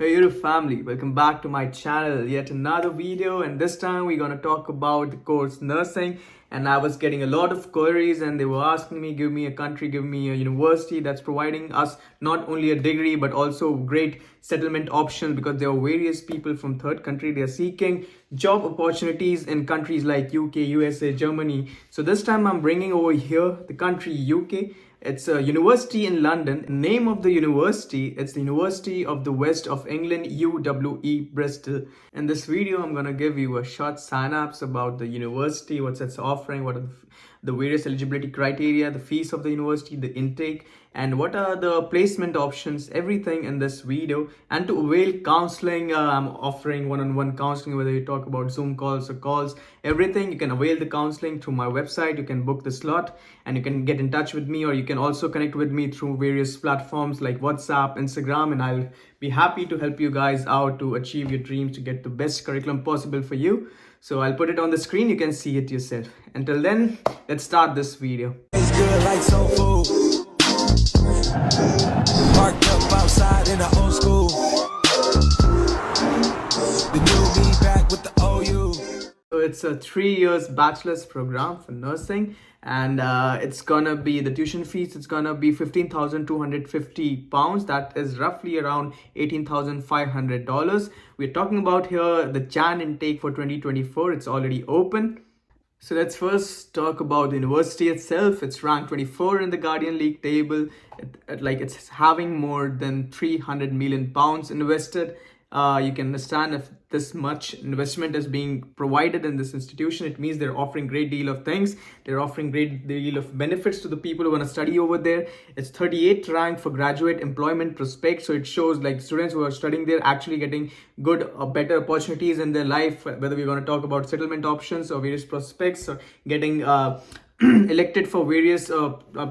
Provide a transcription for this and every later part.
Hey YouTube family, welcome back to my channel. Yet another video, and this time we're gonna talk about the course nursing. And I was getting a lot of queries and they were asking me, give me a country, give me a university that's providing us not only a degree but also great settlement options, because there are various people from third country, they are seeking job opportunities in countries like UK, USA, Germany. So this time I'm bringing over here the country UK. It's a university in London. The name of the university, it's the University of the West of England, UWE, Bristol. In this video, I'm gonna give you a short synapse about the university, what's its offering, what are the various eligibility criteria, the fees of the university, the intake, and what are the placement options, everything in this video. And to avail counseling, I'm offering one-on-one counseling, whether you talk about Zoom calls or calls, everything. You can avail the counseling through my website. You can book the slot and you can get in touch with me, or you can also connect with me through various platforms like WhatsApp, Instagram, and I'll be happy to help you guys out to achieve your dreams, to get the best curriculum possible for you. So I'll put it on the screen, you can see it yourself. Until then, let's start this video. It's good like soul food. Parked up outside in the old school. The new me back with the OU. So it's a 3 years bachelor's program for nursing, and it's gonna be the tuition fees. It's gonna be £15,250. That is roughly around $18,500. We're talking about here the Jan intake for 2024. It's already open. So let's first talk about the university itself. It's ranked 24 in the Guardian League table. It's having more than £300 million invested. You can understand, if this much investment is being provided in this institution, it means they're offering great deal of things. They're offering great deal of benefits to the people who want to study over there. It's 38th ranked for graduate employment prospects. So it shows like students who are studying there actually getting good or better opportunities in their life, whether we're going to talk about settlement options or various prospects, or getting elected for various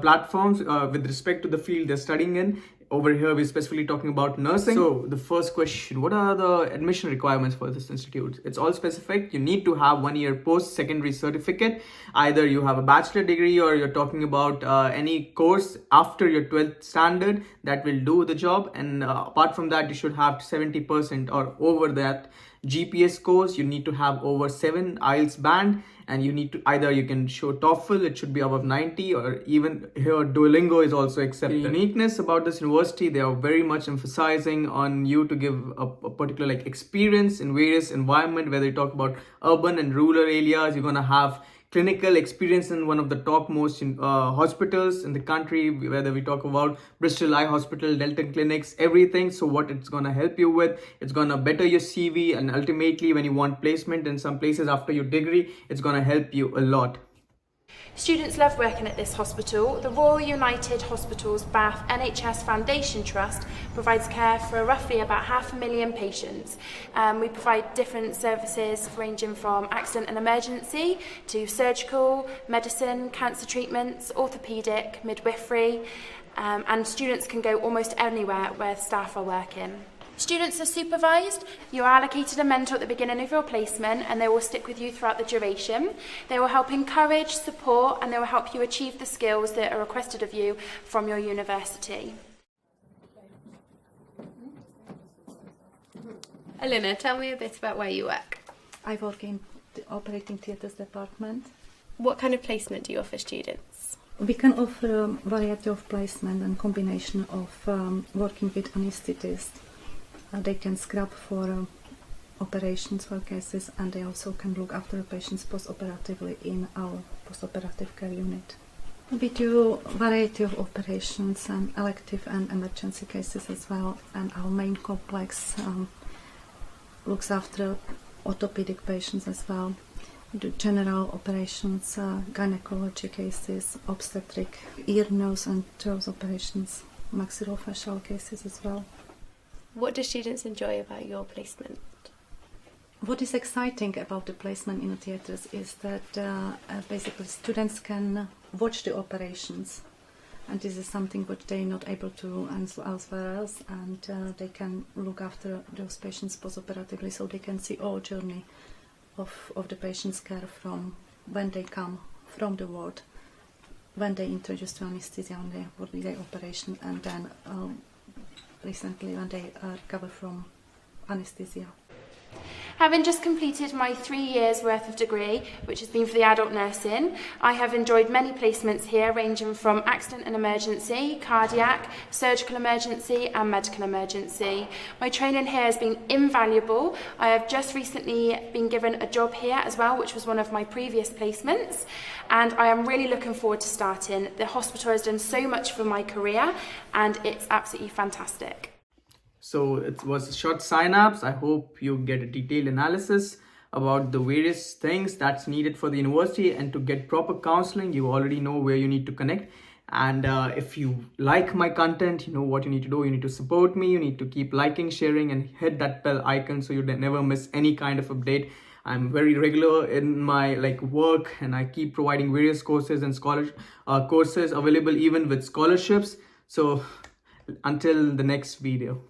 platforms with respect to the field they're studying in. Over here, we're specifically talking about nursing. So the first question, what are the admission requirements for this institute? It's all specific. You need to have 1 year post-secondary certificate. Either you have a bachelor degree or you're talking about any course after your 12th standard that will do the job. And apart from that, you should have 70% or over that GPA scores. You need to have over 7 IELTS band, and you need to you can show TOEFL, it should be above 90, or even here Duolingo is also accepted. The uniqueness about this university, they are very much emphasizing on you to give a particular experience in various environment, whether you talk about urban and rural areas. You're gonna have clinical experience in one of the topmost hospitals in the country, whether we talk about Bristol Eye Hospital, Delta Clinics, everything. So what it's going to help you with, it's going to better your CV, and ultimately when you want placement in some places after your degree, it's going to help you a lot. Students love working at this hospital. The Royal United Hospitals Bath NHS Foundation Trust provides care for roughly about 500,000 patients. We provide different services ranging from accident and emergency to surgical, medicine, cancer treatments, orthopaedic, midwifery, and students can go almost anywhere where staff are working. Students are supervised. You are allocated a mentor at the beginning of your placement, and they will stick with you throughout the duration. They will help encourage, support, and they will help you achieve the skills that are requested of you from your university. Elena, tell me a bit about where you work. I work in the operating theatres department. What kind of placement do you offer students? We can offer a variety of placement and combination of working with anaesthetists. They can scrub for operations for cases, and they also can look after the patients post-operatively in our post-operative care unit. We do a variety of operations and elective and emergency cases as well, and our main complex looks after orthopedic patients as well. We do general operations, gynecology cases, obstetric, ear, nose and throat operations, maxillofacial cases as well. What do students enjoy about your placement? What is exciting about the placement in the theatres is that basically students can watch the operations, and this is something which they're not able to elsewhere else, and they can look after those patients post-operatively, so they can see all journey of the patient's care from when they come from the ward, when they introduce to anesthesia on the operation, and then recently when they recover from anesthesia. Having just completed my 3 years worth of degree, which has been for the adult nursing, I have enjoyed many placements here ranging from accident and emergency, cardiac, surgical emergency and medical emergency. My training here has been invaluable. I have just recently been given a job here as well, which was one of my previous placements, and I am really looking forward to starting. The hospital has done so much for my career and it's absolutely fantastic. So it was short sign-ups. I hope you get a detailed analysis about the various things that's needed for the university, and to get proper counseling, you already know where you need to connect. And if you like my content, you know what you need to do. You need to support me. You need to keep liking, sharing, and hit that bell icon so you never miss any kind of update. I'm very regular in my work, and I keep providing various courses and courses available even with scholarships. So until the next video.